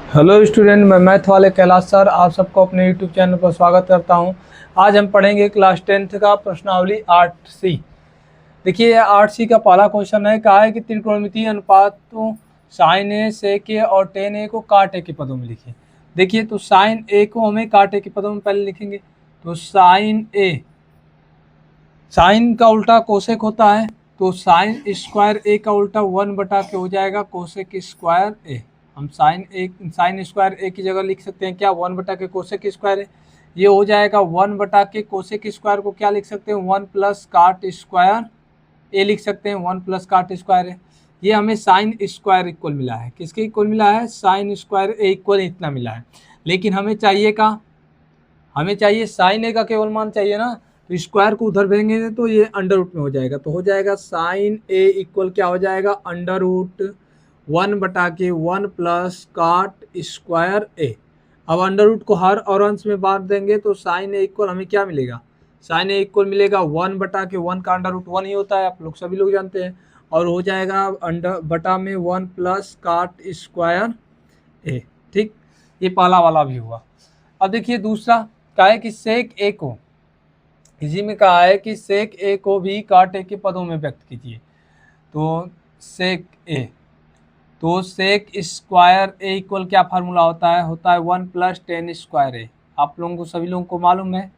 Hello student, मैं math वाले Kailash sir आप सबको अपने यूट्यूब चैनल पर स्वागत करता हूं। आज हम पढ़ेंगे क्लास 10th का प्रश्नावली 8C। देखिए 8C का पहला क्वेश्चन है, कहा है कि त्रिकोणमितीय अनुपातों साइन ए सेक ए और टेन ए को काट ए के पदों में लिखिए। देखिए तो साइन ए को हमें काट ए के पदों में पहले लिखेंगे। तो साइन का उल्टा कोसेक होता है, तो साइन स्क्वायर ए का उल्टा 1/के हो जाएगा कोसेक स्क्वायर ए। हम साइन स्क्वायर ए की जगह लिख सकते हैं क्या, 1/के कोसेक स्क्वायर ए। ये हो जाएगा 1/के कोसेक स्क्वायर को क्या लिख सकते हैं, 1 प्लस काट स्क्वायर ए लिख सकते हैं, 1 प्लस काट स्क्वायर ए। ये हमें साइन स्क्वायर इक्वल मिला है, किसके इक्वल मिला है, साइन स्क्वायर ए इक्वल इतना मिला है। लेकिन हमें चाहिए का, हमें चाहिए साइन ए का केवल मान चाहिए ना, तो स्क्वायर को उधर भेजेंगे तो ये अंडर रूट में हो जाएगा। तो हो जाएगा साइन ए इक्वल क्या हो जाएगा, under root 1/1 plus cot square A. अब अंडर रूट को हर और अंश में बांट देंगे तो साइन ए इक्वल हमें क्या मिलेगा, साइन ए इक्वल मिलेगा 1/1 का अंडर रूट 1 ही होता है, आप लोग सभी लोग जानते हैं। और हो जाएगा अंडर बटा में 1 प्लस काट स्क्वायर ए। ठीक, ये पहला वाला भी हुआ। अब देखिए दूसरा, कहा है कि सेक ए को, इसी में कहा है कि सेक ए को भी काट ए के पदों में व्यक्त कीजिए। तो सेक ए, तो सेक स्क्वायर ए इक्वल क्या फार्मूला होता है 1 प्लस टेन स्क्वायर ए। आप लोगों को सभी लोगों को मालूम है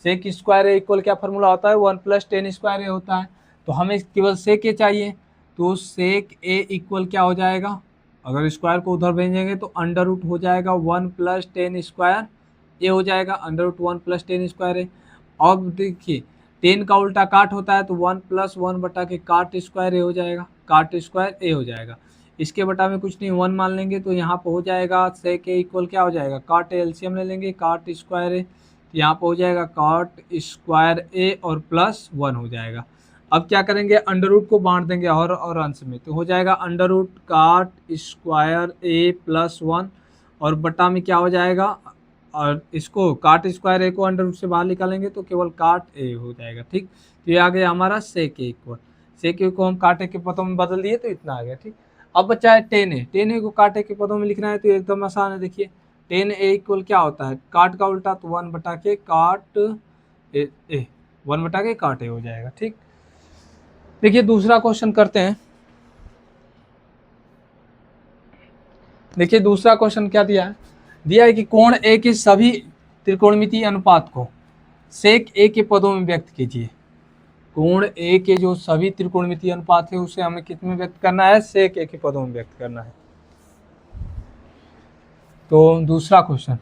सेक स्क्वायर ए इक्वल क्या फार्मूला होता है, 1 प्लस टेन स्क्वायर ए होता है। तो हमें केवल सेक ए चाहिए, तो सेक ए इक्वल क्या हो जाएगा, अगर स्क्वायर को उधर भेजेंगे तो अंडर रूट हो जाएगा 1 प्लस टेन स्क्वायर ए हो जाएगा, under root 1 plus tan square A. अब देखिए 10 का उल्टा काट होता है, तो 1 प्लस 1/के काट स्क्वायर ए हो जाएगा, काट स्क्वायर ए हो जाएगा। इसके बटा में कुछ नहीं 1 मान लेंगे, तो यहाँ पर हो जाएगा सेक ए इक्वल क्या हो जाएगा, काट ए एलसीएम ले लेंगे, काट स्क्वायर ए, तो यहाँ पर हो जाएगा काट स्क्वायर ए और प्लस 1 हो जाएगा। अब क्या करेंगे, अंडर रूट को बांट देंगे और अंश में, तो हो जाएगा अंडर रूट काट स्क्वायर ए प्लस 1 और बटा में क्या हो जाएगा, और इसको काट स्क्वायर ए को अंडर रूट से बाहर निकालेंगे तो केवल काट ए हो जाएगा। ठीक, तो ये आ गया हमारा सेक ए इक्वल, सेक ए को हम काटे के पदों में बदल दिए तो इतना आ गया। ठीक, अब बचा है टेन ए, टेन ए को काटे के पदों में लिखना है तो एकदम आसान है। देखिए टेन ए इक्वल क्या होता है, काट का उल्टा तो 1/के काट ए 1/के काट ए हो जाएगा। ठीक, देखिए दूसरा क्वेश्चन करते हैं। देखिए दूसरा क्वेश्चन क्या दिया है कि कोण ए के सभी त्रिकोणमितीय अनुपात को सेक ए के पदों में व्यक्त कीजिए। कोण ए के जो सभी त्रिकोणमितीय अनुपात है उसे हमें कितने में व्यक्त करना है, सेक ए के पदों में व्यक्त करना है। तो दूसरा क्वेश्चन,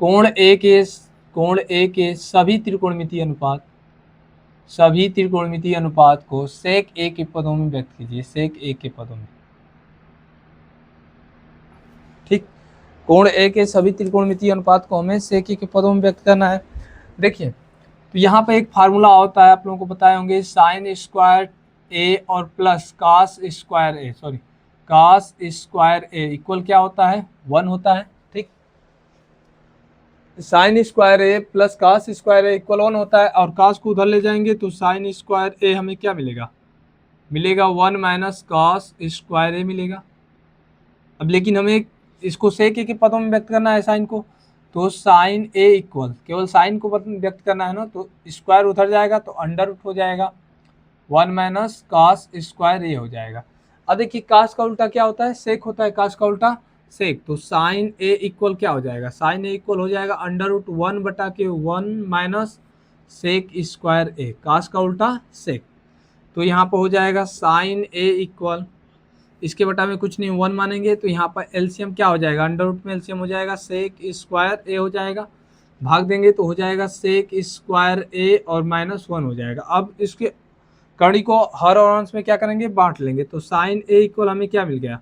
कोण ए के सभी त्रिकोणमितीय अनुपात को सेक ए के पदों में व्यक्त कीजिए, सेक ए के पदों में। ठीक, कोण ए के सभी त्रिकोणमितीय अनुपात को हमें सेक ए के पदों में व्यक्त करना है। देखिए तो यहाँ पे एक फार्मूला होता है, आप लोगों को बताए होंगे, साइन स्क्वायर ए और प्लस कास स्क्वायर ए इक्वल क्या होता है, 1 होता है। ठीक, साइन स्क्वायर ए प्लस कास स्क्वायर ए इक्वल 1 होता है, और कास को उधर ले जाएंगे तो साइन स्क्वायर ए हमें क्या मिलेगा 1 माइनस कास स्क्वायर ए मिलेगा। अब लेकिन हमें इसको सेक ए के पदों में व्यक्त करना है साइन को, तो साइन ए इक्वल, केवल साइन को व्यक्त करना है ना, तो स्क्वायर उधर जाएगा तो अंडर रूट हो जाएगा 1 माइनस कास स्क्वायर ए हो जाएगा। अब देखिए कास का उल्टा क्या होता है, सेक होता है, कास का उल्टा सेक। तो साइन ए इक्वल क्या हो जाएगा, साइन ए इक्वल हो जाएगा under root 1/1 minus sec square A, cos का उल्टा सेक। तो यहाँ पर हो जाएगा साइन ए इक्वल, इसके बटा में कुछ नहीं 1 मानेंगे, तो यहाँ पर एलसीएम क्या हो जाएगा, अंडर रूट में एलसीएम हो जाएगा सेक स्क्वायर ए हो जाएगा, भाग देंगे तो हो जाएगा सेक स्क्वायर ए और -1 हो जाएगा। अब इसके कड़ी को हर और अंश में क्या करेंगे, बांट लेंगे, तो साइन ए इक्वल हमें क्या मिल गया,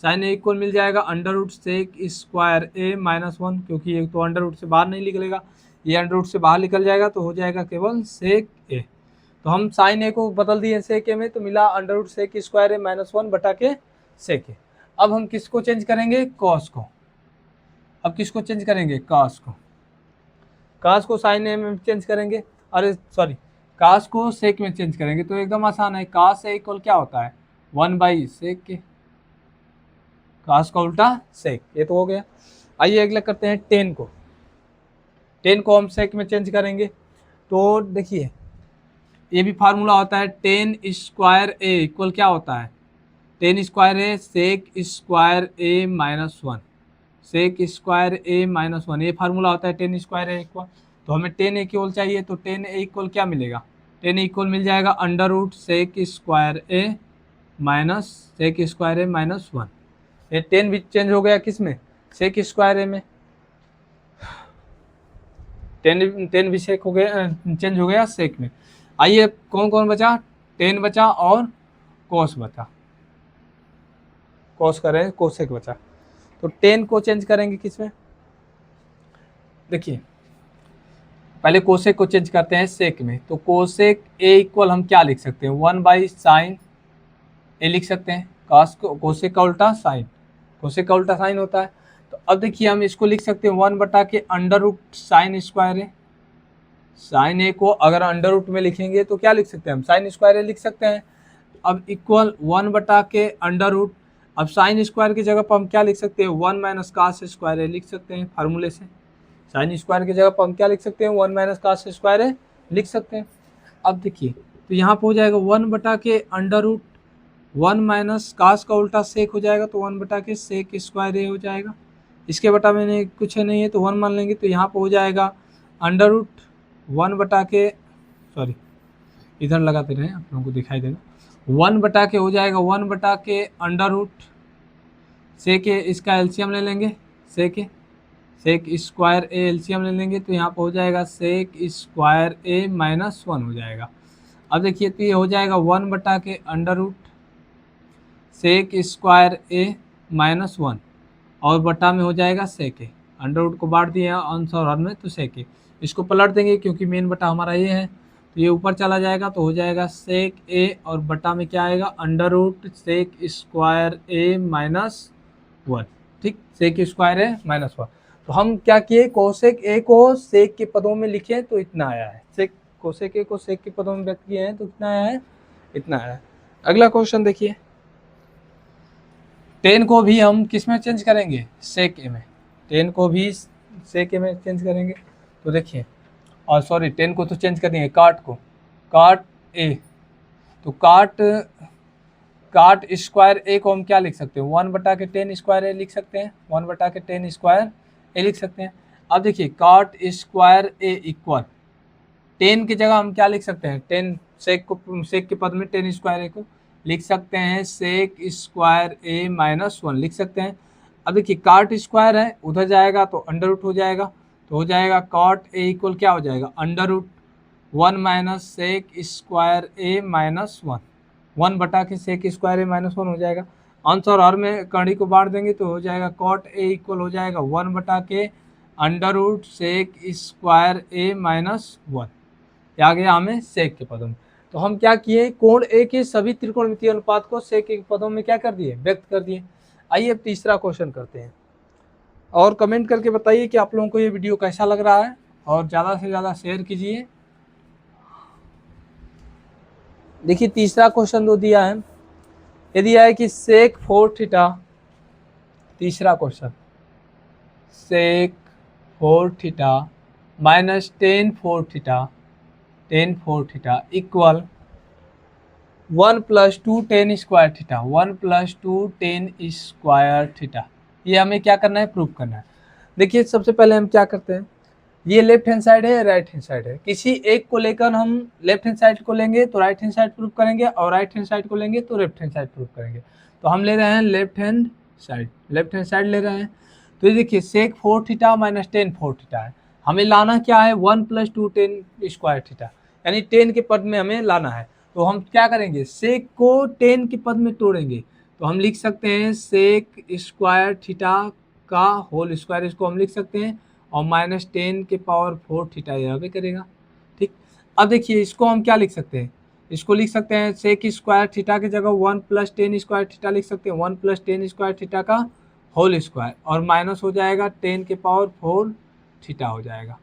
साइन ए इक्वल मिल जाएगा अंडर रूट सेक स्क्वायर ए -1, क्योंकि ये तो अंडर रूट से बाहर नहीं निकलेगा, ये अंडर रूट से बाहर निकल जाएगा तो हो जाएगा केवल सेक ए। तो हम साइन ए को बदल दिए सेक ए में, तो मिला अंडर रूट सेक स्क्वायर ए -1/के सेक ए। अब हम किसको चेंज करेंगे, कॉस को। अब किसको चेंज करेंगे, कास को। कास को साइन ए में चेंज करेंगे, अरे सॉरी, कास को सेक में चेंज करेंगे, तो एकदम आसान है, कास ए इक्वल क्या होता है 1/सेक के। कास का उल्टा सेक, ये तो हो गया। आइए अगला करते हैं टेन को। टेन को हम सेक में चेंज करेंगे। तो देखिए ये भी फार्मूला होता है, टेन स्क्वायर ए इक्वल क्या होता है, ten square A sec square A minus one, sec square A minus one, ये फार्मूला होता है टेन स्क्वायर ए इक्वल। तो हमें टेन ए इक्वल चाहिए, तो टेन ए इक्वल क्या मिलेगा, टेन ए इक्वल मिल जाएगा under root sec square A minus sec square A minus one. ये टेन भी चेंज हो गया किस में, सेक स्क्वायर ए में, टेन भी सेक हो गया, चेंज हो गया सेक में। आइए कौन कौन बचा, टेन बचा और कोस बचा, कोस करें कोसेक बचा। तो टेन को चेंज करेंगे किस में, देखिए पहले कोसेक को चेंज करते हैं सेक में। तो कोसेक ए इक्वल हम क्या लिख सकते हैं, वन बाई साइन ए लिख सकते हैं, कास को कोसेक का उल्टा साइन, कोसेक का उल्टा साइन होता है। तो अब देखिए हम इसको लिख सकते हैं वन बटा के अंडर रूट साइन स्क्वायर ए, साइन ए को अगर अंडर रूट में लिखेंगे तो क्या लिख सकते हैं हम, साइन स्क्वायर ए लिख सकते हैं। अब इक्वल वन बटा के अंडर रूट, अब साइन स्क्वायर की जगह पर हम क्या लिख सकते हैं, वन माइनस कास स्क्वायर ए लिख सकते हैं फार्मूले से। साइन स्क्वायर की जगह पर हम क्या लिख सकते हैं, वन माइनस कास स्क्वायर ए लिख सकते हैं। अब देखिए तो यहाँ पर हो जाएगा वन बटा के under root, one minus cos का उल्टा सेक हो जाएगा, तो वन बटा के सेक स्क्वायर ए हो जाएगा। इसके बटा में कुछ नहीं है तो वन मान लेंगे, तो यहाँ पर हो जाएगा अंडर रूट वन बटा के, सॉरी इधर लगाते रहे आप लोगों को दिखाई देगा, वन बटा के हो जाएगा वन बटा के अंडर रूट सेक ए, इसका एलसीएम ले लेंगे, सेक स्क्वायर ए एलसीएम ले लेंगे, तो यहाँ पर हो जाएगा सेक स्क्वायर ए माइनस वन हो जाएगा। अब देखिए तो ये हो जाएगा वन बटा के under root sec square A minus one और बटा में हो जाएगा सेक ए, अंडर रूट को बांट दिए अंश और हर में, तो सेक ए, इसको पलट देंगे क्योंकि मेन बटा हमारा ये है, तो ये ऊपर चला जाएगा, तो हो जाएगा सेक ए और बटा में क्या आएगा under root sec square A minus one, ठीक, सेक स्क्वायर ए माइनस वन। तो हम क्या किए, कोसेक ए को सेक के पदों में लिखे तो इतना आया है, सेक कोसेक ए को सेक के पदों में व्यक्त किए हैं तो कितना आया है, इतना आया है। अगला क्वेश्चन देखिए, टेन को भी हम किस में चेंज करेंगे, सेक ए में, टेन को भी सेक ए में चेंज करेंगे। तो देखिए और सॉरी टेन को तो चेंज कर देंगे, काट को काट ए, तो काट स्क्वायर ए को हम क्या लिख सकते हैं, वन बटा के टेन स्क्वायर ए लिख सकते हैं, वन बटा के टेन स्क्वायर ए लिख सकते हैं। अब देखिए काट स्क्वायर ए इक्वल टेन की जगह हम क्या लिख सकते हैं, टेन सेक को सेक के पद में टेन स्क्वायर ए को लिख सकते हैं सेक स्क्वायर ए माइनस वन लिख सकते हैं। अब देखिए काट स्क्वायर है उधर जाएगा तो अंडर रूट हो जाएगा, तो हो जाएगा कॉट ए इक्वल क्या हो जाएगा under root one minus sec square A minus one, one बटा के sec square A minus one हो जाएगा। अंश और हर में कड़ी को बांट देंगे तो हो जाएगा कॉट ए इक्वल हो जाएगा वन बटा के under root sec square A minus one, आ गया हमें सेक के पदों में। तो हम क्या किए, कोण ए के सभी त्रिकोणमितीय अनुपात को सेक के पदों में क्या कर दिए, व्यक्त कर दिए। आइए अब तीसरा क्वेश्चन करते हैं और कमेंट करके बताइए कि आप लोगों को ये वीडियो कैसा लग रहा है और ज़्यादा से ज़्यादा शेयर कीजिए। देखिए तीसरा क्वेश्चन जो दिया है, ये दिया है कि सेक फोर थीटा, तीसरा question sec four theta minus tan four theta equal one plus two tan square theta, one plus two tan square theta, ये हमें क्या करना है, प्रूफ करना है। देखिए सबसे पहले हम क्या करते हैं, ये लेफ्ट हैंड साइड है राइट हैंड साइड है, किसी एक को लेकर हम लेफ्ट हैंड साइड को लेंगे तो राइट हैंड साइड प्रूफ करेंगे और राइट हैंड साइड को लेंगे तो लेफ्ट हैंड साइड प्रूफ करेंगे। तो हम ले रहे हैं लेफ्ट हैंड साइड ले रहे हैं। तो ये देखिए sec four theta minus tan four theta है, हमें लाना क्या है, one plus two tan square theta, यानी टेन के पद में हमें लाना है। तो हम क्या करेंगे, सेक को टेन के पद में तोड़ेंगे, तो हम लिख सकते हैं सेक स्क्वायर थीटा का होल स्क्वायर, इसको हम लिख सकते हैं, और माइनस टेन के पावर फोर थीटा यहाँ पे करेगा, ठीक। अब देखिए इसको हम क्या लिख सकते हैं, इसको लिख सकते हैं सेक स्क्वायर थीटा की जगह one plus tan square theta लिख सकते हैं, one plus tan square theta का होल स्क्वायर, और माइनस हो जाएगा टेन के पावर फोर थीटा हो जाएगा।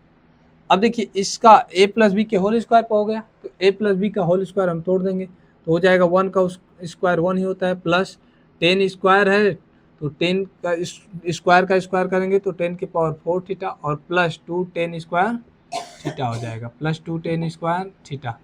अब देखिए इसका ए प्लस बी के होल स्क्वायर पर हो गया, तो ए प्लस बी का होल स्क्वायर हम तोड़ देंगे, तो हो जाएगा वन का स्क्वायर वन ही होता है, प्लस टेन स्क्वायर है तो 10 का स्क्वायर करेंगे तो 10 की पावर 4 थीटा और प्लस 2 10 स्क्वायर थीटा हो जाएगा, प्लस 2 10 स्क्वायर थीटा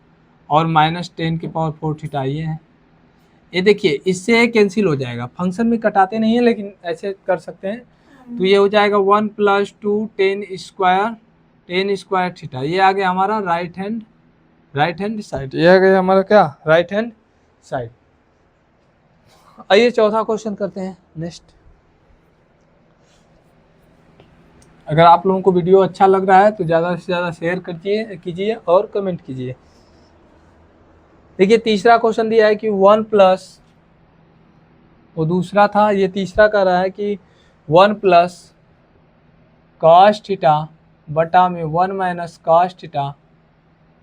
और माइनस 10 की पावर 4 थीटा। ये देखिए इससे कैंसिल हो जाएगा, फंक्शन में कटाते नहीं है लेकिन ऐसे कर सकते हैं। तो ये हो जाएगा 1 प्लस 2 10 स्क्वायर थीटा। ये आ गया हमारा राइट हैंड साइड। ये आ गया हमारा क्या, राइट हैंड साइड। आइए चौथा क्वेश्चन करते हैं नेक्स्ट। अगर आप लोगों को वीडियो अच्छा लग रहा है तो ज़्यादा से ज़्यादा शेयर कीजिए और कमेंट कीजिए। देखिए तीसरा क्वेश्चन दिया है कि 1 प्लस, वो दूसरा था, ये तीसरा कह रहा है कि 1 प्लस कॉस थीटा बटा में 1 माइनस कॉस थीटा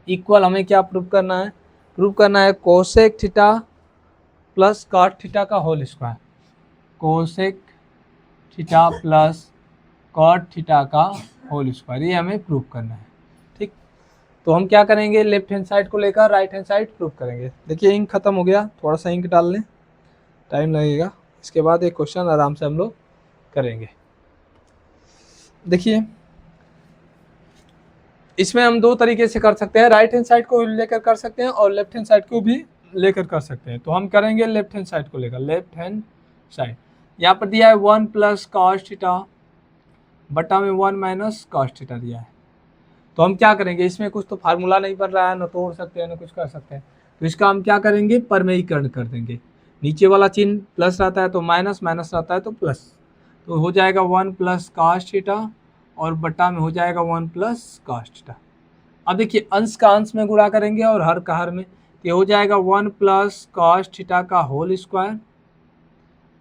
इक्वल, हमें क्या प्रूव करना है, प्रूव करना है cosec theta plus cot theta का whole square, cosec theta plus cot theta का होल स्क्वायर, ये हमें प्रूव करना है। ठीक, तो हम क्या करेंगे, लेफ्ट हैंड साइड को लेकर राइट हैंड साइड प्रूव करेंगे। देखिए इंक खत्म हो गया, थोड़ा सा इंक डाल लें, टाइम लगेगा। इसके बाद एक क्वेश्चन आराम से हम लोग करेंगे। देखिए इसमें हम दो तरीके से कर सकते हैं, राइट हैंड साइड को लेकर कर सकते हैं और लेफ्ट हैंड साइड को भी लेकर कर सकते हैं। तो हम करेंगे लेफ्ट हैंड साइड को लेकर, लेफ्ट हैंड साइड। यहाँ पर दिया है 1 प्लस कॉस थीटा बटा में 1 माइनस कॉस थीटा दिया है। तो हम क्या करेंगे, इसमें कुछ तो फार्मूला नहीं बन रहा है, न तोड़ सकते हैं न कुछ कर सकते हैं। तो इसका हम क्या करेंगे, परमेयीकरण कर देंगे। नीचे वाला चिन्ह प्लस रहता है तो माइनस, माइनस रहता है तो प्लस, तो हो जाएगा 1 प्लस कॉस थीटा और बटा में हो जाएगा 1 प्लस कॉस थीटा। अब देखिए अंश का अंश में गुणा करेंगे और हर का हर में, ये हो जाएगा 1 प्लस कॉस थीटा का होल स्क्वायर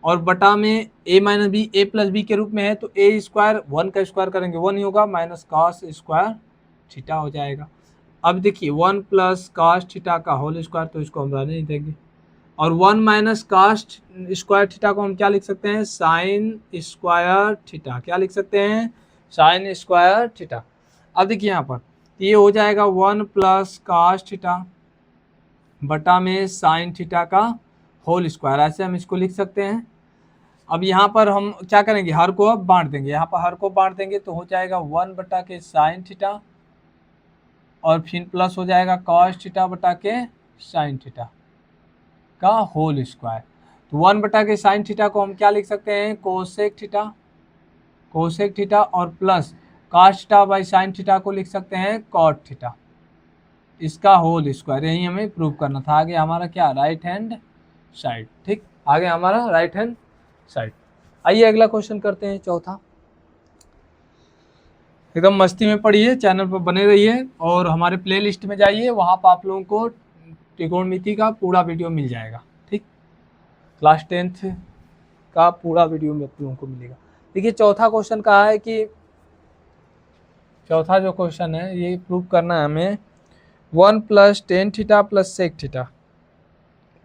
और बटा में a minus b, a plus b के रूप में है तो ए स्क्वायर, 1 का स्क्वायर करेंगे 1 ही होगा, माइनस कॉस स्क्वायर थीटा हो जाएगा। अब देखिए 1 प्लस कॉस थीटा का होल स्क्वायर, तो इसको हम रहने नहीं देंगे, और 1 माइनस कॉस स्क्वायर थीटा को हम क्या लिख सकते हैं, साइन स्क्वायर थीटा। क्या लिख सकते हैं, साइन स्क्वायर थीटा। अब देखिए यहाँ पर ये हो जाएगा 1 प्लस कॉस थीटा बटा में साइन थीटा का होल स्क्वायर, ऐसे हम इसको लिख सकते हैं। अब यहाँ पर हम क्या करेंगे, हर को अब बांट देंगे, यहाँ पर हर को बांट देंगे तो हो जाएगा 1 बटा के साइन थीटा और फिर प्लस हो जाएगा कॉस थीटा बटा के साइन थीटा का होल स्क्वायर। तो 1 बटा के साइन थीटा को हम क्या लिख सकते हैं, कोसेक थीटा और plus cos theta by sine theta को लिख सकते हैं कॉट थीटा, इसका होल स्क्वायर। यही हमें प्रूव करना था। आगे हमारा क्या, राइट हैंड साइड। ठीक, आगे हमारा राइट हैंड साइड। आइए अगला क्वेश्चन करते हैं, चौथा। एकदम मस्ती में पढ़िए, चैनल पर बने रहिए और हमारे प्लेलिस्ट में जाइए, वहाँ पर आप लोगों को त्रिकोणमिति का पूरा वीडियो मिल जाएगा। ठीक, क्लास 10th का पूरा वीडियो में आप लोगों को मिलेगा। देखिए चौथा क्वेश्चन कहा है कि, चौथा जो क्वेश्चन है ये प्रूव करना है हमें 1 plus tan theta plus sec theta,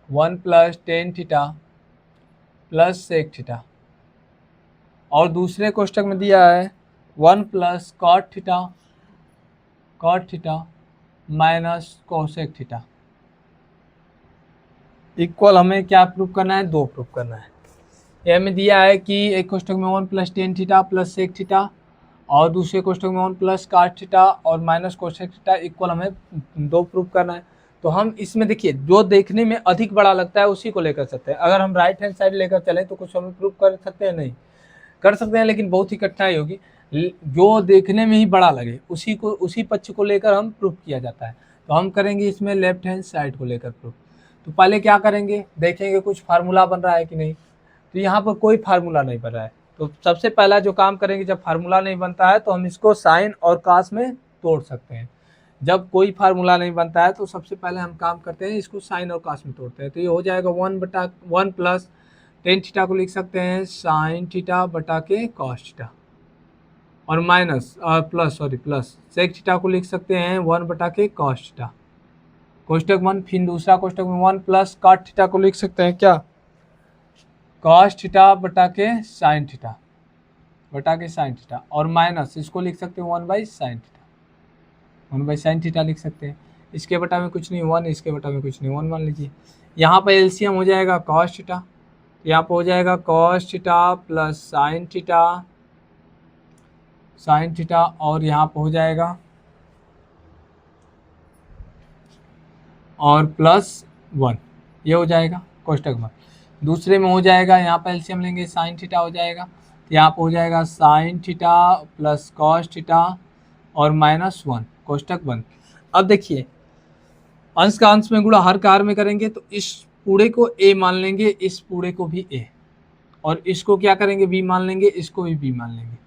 1 plus tan theta plus sec theta, और दूसरे कोष्टक में दिया है 1 plus cot theta minus cosec theta equal, हमें क्या प्रूव करना है, 2 प्रूव करना है। ये हमें दिया है कि एक कोष्टक में 1 plus tan theta plus sec theta और दूसरे कोष्टक में 1 प्लस कॉट थीटा और माइनस कोसेक थीटा इक्वल, हमें 2 प्रूव करना है। तो हम इसमें देखिए जो देखने में अधिक बड़ा लगता है उसी को लेकर सकते हैं। अगर हम राइट हैंड साइड लेकर चलें तो कुछ हम प्रूव कर सकते हैं, नहीं कर सकते हैं, लेकिन बहुत ही कठिनाई होगी। जो देखने में ही बड़ा लगे उसी पक्ष को लेकर हम प्रूफ किया जाता है। तो हम करेंगे इसमें लेफ्ट हैंड साइड को लेकर प्रूफ। तो पहले क्या करेंगे, देखेंगे कुछ फार्मूला बन रहा है कि नहीं। तो यहाँ पर कोई फार्मूला नहीं बन रहा है, तो सबसे पहला जो काम करेंगे, जब फार्मूला नहीं बनता है तो हम इसको साइन और कास में तोड़ सकते हैं। जब कोई फार्मूला नहीं बनता है तो सबसे पहले हम काम करते हैं, इसको साइन और कास में तोड़ते हैं। तो ये हो जाएगा 1 प्लस टेन थीटा को लिख सकते हैं साइन थीटा बटा के कॉस थीटा और माइनस प्लस सेक थीटा को लिख सकते हैं 1 बटा के कॉस थीटा, कोष्टक 1। फिर दूसरा कोष्टक में 1 प्लस कॉट थीटा को लिख सकते हैं क्या, कॉस थीटा बटा के साइन थीटा और माइनस इसको लिख सकते हैं 1 बाई साइन थीटा लिख सकते हैं। इसके बटा में कुछ नहीं 1, इसके बटा में कुछ नहीं 1 मान लीजिए। यहाँ पर एलसीएम हो जाएगा कॉस थीटा तो यहाँ पर हो जाएगा cos theta plus sine theta और यहाँ पर हो जाएगा और प्लस 1, ये हो जाएगा कोष्टक में। दूसरे में हो जाएगा, यहाँ पर एलसीएम लेंगे, साइन थीटा हो जाएगा, तो यहाँ पर हो जाएगा sine theta plus cos theta और -1 कोष्टक बंद। अब देखिए अंश का अंश में गुणा, हर का हर में करेंगे तो इस पूरे को a मान लेंगे, इस पूरे को भी a, और इसको क्या करेंगे b मान लेंगे, इसको भी b मान लेंगे।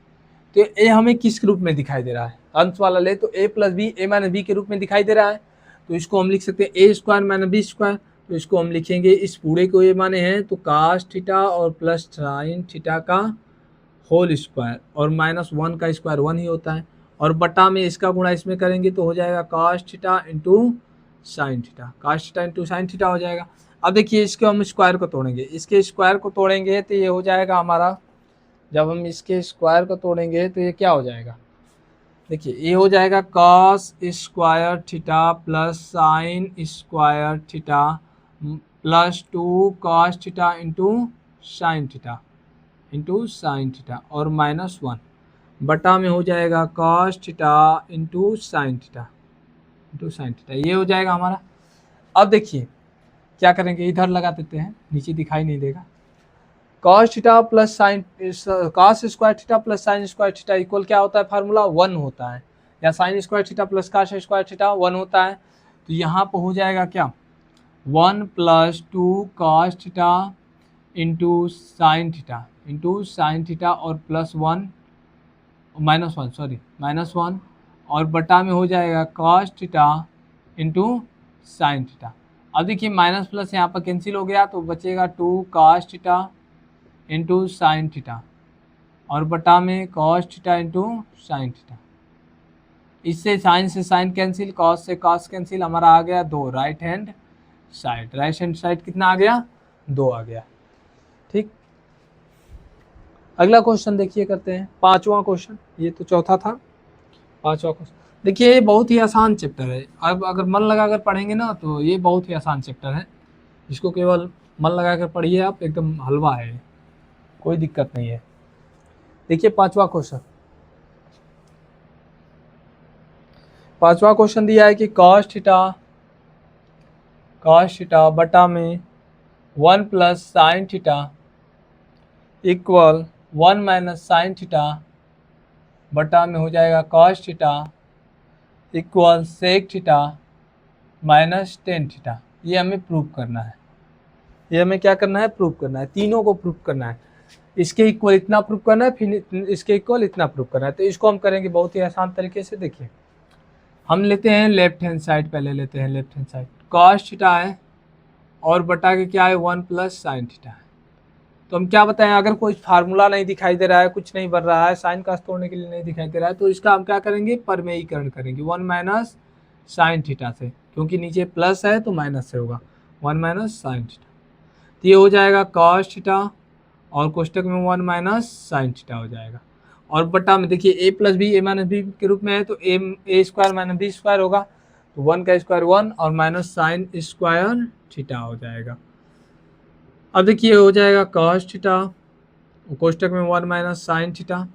तो a हमें किस रूप में दिखाई दे रहा है, अंश वाला ले तो a plus b, a minus b के रूप में दिखाई दे रहा है। तो इसको हम लिख सकते हैं a square minus B square. तो इसको हम लिखेंगे, इस पूरे को a माने हैं तो कास थीटा और प्लस साइन थीटा का होल स्क्वायर, और -1 का स्क्वायर 1 ही होता है, और बटा में इसका गुणा इसमें करेंगे तो हो जाएगा cos theta into sine theta, cos theta into sine theta हो जाएगा। अब देखिए इसके हम स्क्वायर को तोड़ेंगे, इसके स्क्वायर को तोड़ेंगे तो ये हो जाएगा हमारा, जब हम इसके स्क्वायर को तोड़ेंगे तो ये क्या हो जाएगा, देखिए ये हो जाएगा cos square theta plus sign square theta plus 2 cos theta into sine theta और -1 बटा में हो जाएगा cos theta into sine theta, ये हो जाएगा हमारा। अब देखिए क्या करेंगे, इधर लगा देते हैं, नीचे दिखाई नहीं देगा। Cos theta plus sign, cos square theta plus sign square theta equal क्या होता है, फार्मूला 1 होता है, या sign square theta plus cos square theta 1 होता है। तो यहाँ पर हो जाएगा क्या, 1 + 2 cos theta into sine theta और +1 -1 और बटा में हो जाएगा cos theta into sine theta. अब देखिए माइनस प्लस यहाँ पर कैंसिल हो गया तो बचेगा 2 cos theta into sine theta और बटा में cos theta into sine theta. इससे साइन से साइन कैंसिल, कॉस से कॉस कैंसिल, हमारा आ गया 2 राइट हैंड साइड कितना आ गया, 2 आ गया। ठीक, अगला क्वेश्चन देखिए करते हैं, 5वां क्वेश्चन, ये तो चौथा था, 5वां क्वेश्चन देखिए। ये बहुत ही आसान चैप्टर है, अब अगर मन लगा कर पढ़ेंगे ना तो ये बहुत ही आसान चैप्टर है, इसको केवल मन लगा कर पढ़िए आप, एकदम हलवा है, कोई दिक्कत नहीं है। देखिए 5वां क्वेश्चन दिया है कि कॉस थीटा बटा में 1 + sine theta equal 1 - sine theta बटा में हो जाएगा cos theta equal sec theta -tan theta. ये हमें प्रूव करना है, ये हमें क्या करना है, प्रूव करना है, तीनों को प्रूव करना है। इसके इक्वल इतना प्रूव करना है, फिर इसके इक्वल इतना प्रूव करना है। तो इसको हम करेंगे बहुत ही आसान तरीके से। देखिए हम लेते हैं लेफ्ट हैंड साइड, पहले लेते हैं left hand side, cos theta है और बटा के क्या है 1 + साइन थीटा है। तो हम क्या बताएं, अगर कोई फार्मूला नहीं दिखाई दे रहा है, कुछ नहीं बन रहा है, साइन का तोड़ने के लिए नहीं दिखाई दे रहा है, तो इसका हम क्या करेंगे, परमेयीकरण करेंगे 1 - साइन थीटा से, क्योंकि नीचे प्लस है तो माइनस से होगा 1 - साइन थीटा। तो ये हो जाएगा कॉस थीटा और कोष्टक में 1 - साइन थीटा हो जाएगा, और बटा में देखिए a + b a - b के रूप में है तो a स्क्वायर - b स्क्वायर होगा, तो 1 का स्क्वायर 1 और माइनस साइन स्क्वायर थीटा हो जाएगा। अब देखिए हो जाएगा कॉस थीटा, कोष्टक में 1 - साइन थीटा,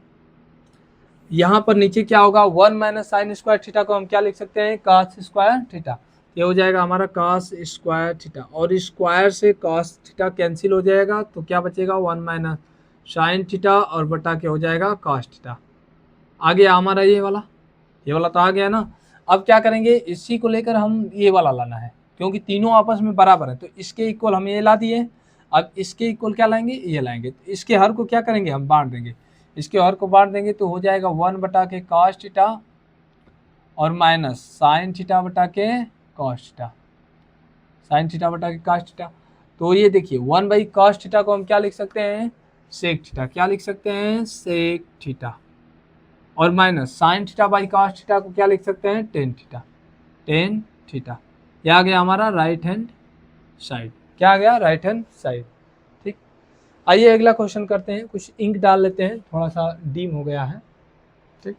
यहाँ पर नीचे क्या होगा 1 - साइन स्क्वायर थीटा को हम क्या लिख सकते हैं, कॉस स्क्वायर थीटा। ये हो जाएगा हमारा कॉस स्क्वायर थीटा, और स्क्वायर से कॉस थीटा कैंसिल हो जाएगा तो क्या बचेगा 1 - साइन थीटा और बटा के हो जाएगा कॉस थीटा। आ गया हमारा ये वाला तो आ गया ना। अब क्या करेंगे, इसी को लेकर हम ये वाला लाना है, क्योंकि तीनों आपस में बराबर है तो इसके इक्वल हम ये ला दिए। अब इसके इक्वल क्या लाएंगे, ये लाएंगे, तो इसके हर को क्या करेंगे, हम बांट देंगे, इसके हर को बांट देंगे तो हो जाएगा 1 बटा के कॉस थीटा और माइनस साइन थीटा बटा के कॉस थीटा, साइन थीटा बटा के कॉस थीटा। तो ये देखिए 1/cos थीटा को हम क्या लिख सकते हैं, सेक थीटा, क्या लिख सकते हैं, सेक थीटा, और minus sine theta by cos theta को क्या लिख सकते हैं, टेन थीटा। ये आ गया हमारा राइट हैंड साइड, क्या आ गया, राइट हैंड साइड। ठीक, आइए अगला क्वेश्चन करते हैं, कुछ इंक डाल लेते हैं, थोड़ा सा डीम हो गया है। ठीक,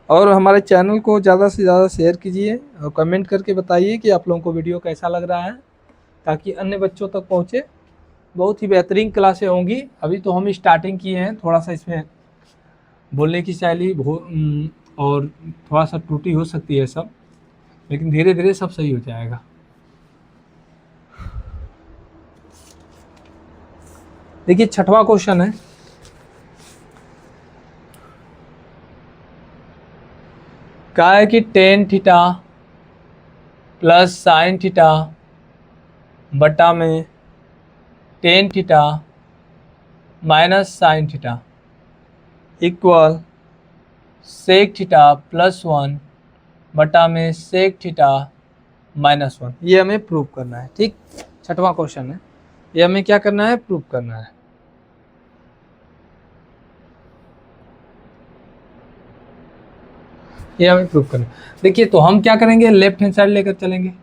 और हमारे चैनल को ज़्यादा से ज़्यादा शेयर कीजिए और कमेंट करके बताइए कि आप लोगों को वीडियो कैसा लग रहा है, ताकि अन्य बच्चों तक पहुँचे। बहुत ही बेहतरीन क्लासें होंगी। अभी तो हम स्टार्टिंग किए हैं, थोड़ा सा इसमें बोलने की शैली और थोड़ा सा त्रुटि हो सकती है सब, लेकिन धीरे धीरे सब सही हो जाएगा। देखिए 6वां क्वेश्चन है, क्या है कि tan theta plus sine theta बटा में tan theta minus sine theta equal sec theta plus 1 बटा में सेक थीटा माइनस 1। ये हमें प्रूव करना है। ठीक, 6वां क्वेश्चन है, ये हमें क्या करना है, प्रूव करना है। ये हमें प्रूव करना है। देखिए तो हम क्या करेंगे, लेफ्ट हैंड साइड लेकर चलेंगे,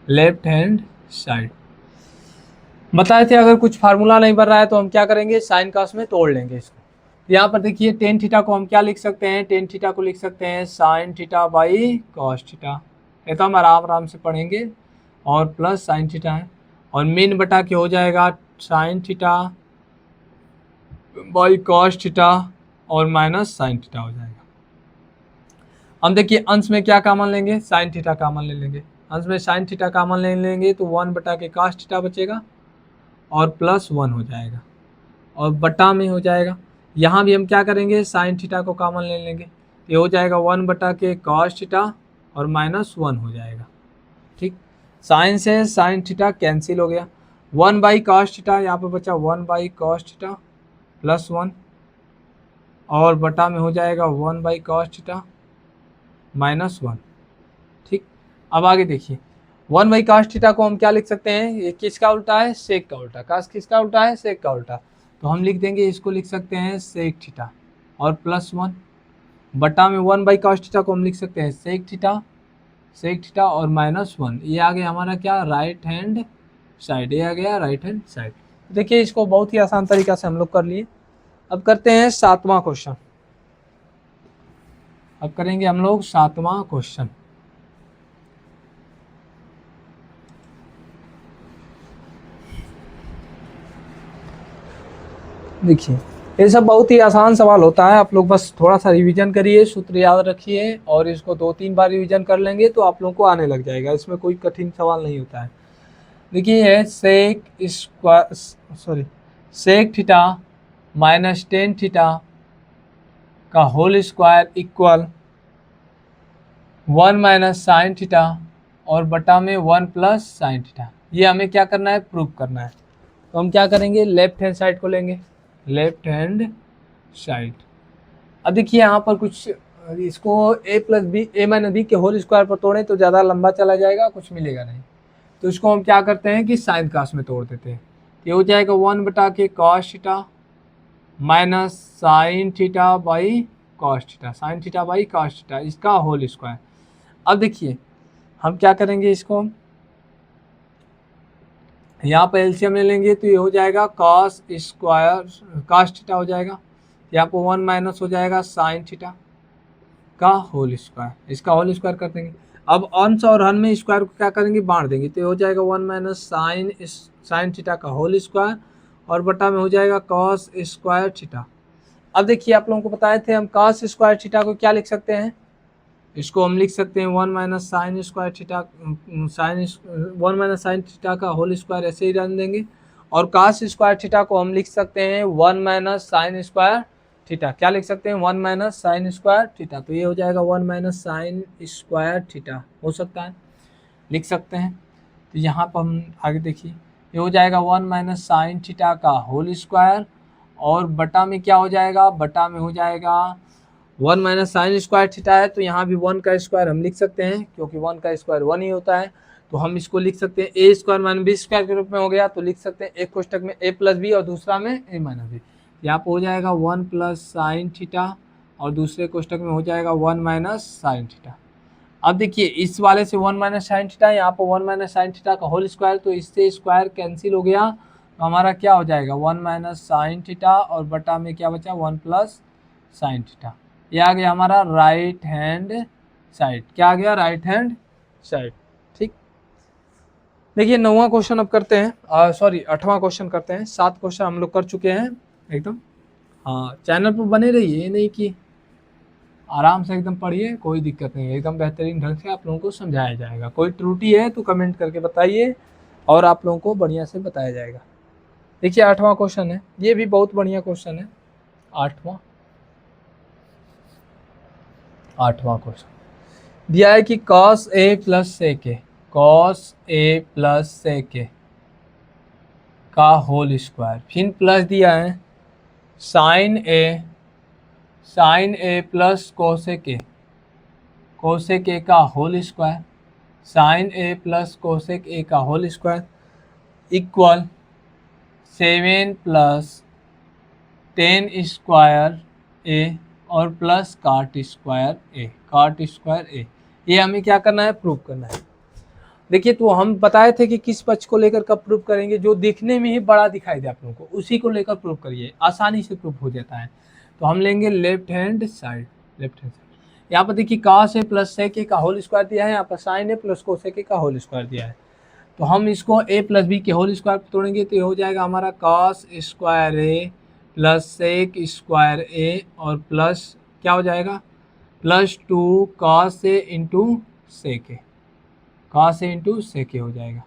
लेफ्ट हैंड साइड। बताए थे अगर कुछ फार्मूला नहीं बन रहा है तो हम क्या करेंगे, साइन कास में तोड़ लेंगे इसको। यहाँ पर देखिए टेन थीटा को हम क्या लिख सकते हैं, टेन थीटा को लिख सकते हैं sine theta by cos theta. ये तो हम आराम आराम से पढ़ेंगे, और प्लस साइन थीटा है, और मीन बटा के हो जाएगा sine theta by cos theta और माइनस साइन थीटा हो जाएगा। हम देखिए अंश में क्या कॉमन लेंगे, साइन थीटा कॉमन ले लेंगे। अंश में साइन थीटा कॉमन ले लेंगे तो 1 बटा के कॉस थीटा बचेगा और प्लस 1 हो जाएगा, और बटा में हो जाएगा। यहाँ भी हम क्या करेंगे, साइन थीटा को कॉमन ले लेंगे, ये हो जाएगा 1 बटा के कॉस थीटा और माइनस 1 हो जाएगा। ठीक, साइन से साइन थीटा कैंसिल हो गया, 1 बाई कॉस थीटा यहाँ पर बचा 1 बाई कॉस थीटा प्लस 1, और बटा में हो जाएगा 1 बाई कॉस थीटा माइनस 1। ठीक, अब आगे देखिए 1 बाई कॉस थीटा को हम क्या लिख सकते हैं, ये किसका उल्टा है, सेक का उल्टा। कास किसका उल्टा है, सेक का उल्टा। तो हम लिख देंगे, इसको लिख सकते हैं सेक थीटा और प्लस 1, बटा में 1 बाई कॉस थीटा को हम लिख सकते हैं सेक थीटा और माइनस 1। ये आ गया हमारा क्या, राइट हैंड साइड। ये आ गया राइट हैंड साइड। देखिए इसको बहुत ही आसान तरीका से हम लोग कर लिए। अब करते हैं 7वां क्वेश्चन। अब करेंगे हम लोग 7वां क्वेश्चन। देखिए ये सब बहुत ही आसान सवाल होता है, आप लोग बस थोड़ा सा रिवीजन करिए, सूत्र याद रखिए, और इसको 2-3 बार रिवीजन कर लेंगे तो आप लोगों को आने लग जाएगा। इसमें कोई कठिन सवाल नहीं होता है। देखिए sec theta minus tan theta का whole square equal 1 minus sine theta और बटा में 1 प्लस साइन थीटा। ये हमें क्या करना है, प्रूव करना है। तो हम क्या करेंगे, लेफ्ट हैंड साइड को लेंगे, लेफ्ट हैंड साइड। अब देखिए यहाँ पर कुछ, इसको a plus b a minus b के होल स्क्वायर पर तोड़ें तो ज़्यादा लंबा चला जाएगा, कुछ मिलेगा नहीं। तो इसको हम क्या करते हैं कि साइन कास में तोड़ देते हैं। ये हो जाएगा 1 बटा के cos theta minus sine theta by cos theta, sign theta by cos theta, इसका होल स्क्वायर। अब देखिए हम क्या करेंगे, इसको यहाँ पर एलसीएम ले लेंगे तो ये हो जाएगा कॉस स्क्वायर कॉस थीटा हो जाएगा, यहाँ पर 1 माइनस हो जाएगा साइन थीटा का होल स्क्वायर, इसका होल स्क्वायर कर देंगे। अब अंश और हर में स्क्वायर को क्या करेंगे, बांट देंगे, तो ये हो जाएगा 1 माइनस साइन थीटा का होल स्क्वायर और बटा में हो जाएगा कॉस स्क्वायर थीटा। अब देखिए आप लोगों को बताए थे हम कॉस स्क्वायर थीटा को क्या लिख सकते हैं, इसको हम लिख सकते हैं 1 minus sign square theta, 1 minus sine theta का होल स्क्वायर ऐसे ही रन देंगे, और कॉस स्क्वायर थीटा को हम लिख सकते हैं 1 माइनस साइन स्क्वायर थीटा। क्या लिख सकते हैं, 1 माइनस साइन स्क्वायर थीटा। तो ये हो जाएगा 1 माइनस साइन स्क्वायर थीटा, हो सकता है लिख सकते हैं। तो यहाँ पर हम आगे देखिए, ये हो जाएगा 1 माइनस साइन थीटा का होल स्क्वायर, और बटा में क्या हो जाएगा, बटा में हो जाएगा 1 माइनस साइन स्क्वायर थीटा है, तो यहाँ भी 1 का स्क्वायर हम लिख सकते हैं, क्योंकि 1 का स्क्वायर 1 ही होता है। तो हम इसको लिख सकते हैं ए स्क्वायर माइनस बी स्क्वायर के रूप में हो गया। तो लिख सकते हैं एक कोष्टक में ए प्लस बी और दूसरा में ए माइनस बी। यहाँ पर हो जाएगा 1 प्लस साइन थीटा और दूसरे कोष्टक में हो जाएगा 1 माइनस साइन थीटा। अब देखिए इस वाले से 1 माइनस साइन थीटा, यहाँ पर 1 माइनस साइन थीटा का होल स्क्वायर, तो इससे स्क्वायर कैंसिल हो गया, तो हमारा क्या हो जाएगा 1 माइनस साइन थीटा और बटा में क्या बचा 1 प्लस साइन थीटा। ये आ गया हमारा राइट हैंड साइड। क्या आ गया, राइट हैंड साइड। ठीक, देखिए 9वां क्वेश्चन अब करते हैं, सॉरी 8वां क्वेश्चन करते हैं। 7 क्वेश्चन हम लोग कर चुके हैं एकदम। हाँ, चैनल पर बने रहिए, ये नहीं कि आराम से एकदम पढ़िए, कोई दिक्कत नहीं है, एकदम बेहतरीन ढंग से आप लोगों को समझाया जाएगा। कोई त्रुटि है तो कमेंट करके बताइए और आप लोगों को बढ़िया से बताया जाएगा। देखिए 8वां क्वेश्चन है, ये भी बहुत बढ़िया क्वेश्चन है। 8वां क्वेश्चन दिया है कि cos a plus sec a, cos a plus sec a का होल स्क्वायर, फिर प्लस दिया है sin a plus cosec a का whole square, sin a plus cosec a का whole square equal 7 plus 10 square a और plus cot square a। ये हमें क्या करना है, प्रूव करना है। देखिए तो हम बताए थे कि किस पक्ष को लेकर कब प्रूव करेंगे, जो दिखने में ही बड़ा दिखाई दे आप लोगों को, उसी को लेकर प्रूव करिए, आसानी से प्रूव हो जाता है। तो हम लेंगे लेफ्ट हैंड साइड। यहाँ पर देखिए cos a plus sec a का होल स्क्वायर दिया है, यहाँ पर sin a plus cosec a का होल स्क्वायर दिया है। तो हम इसको a प्लस b के होल स्क्वायर तोड़ेंगे तो ये हो जाएगा हमारा cos square a plus sec square ए और प्लस क्या हो जाएगा, plus 2 cos a into sec A, cos a into sec A हो जाएगा।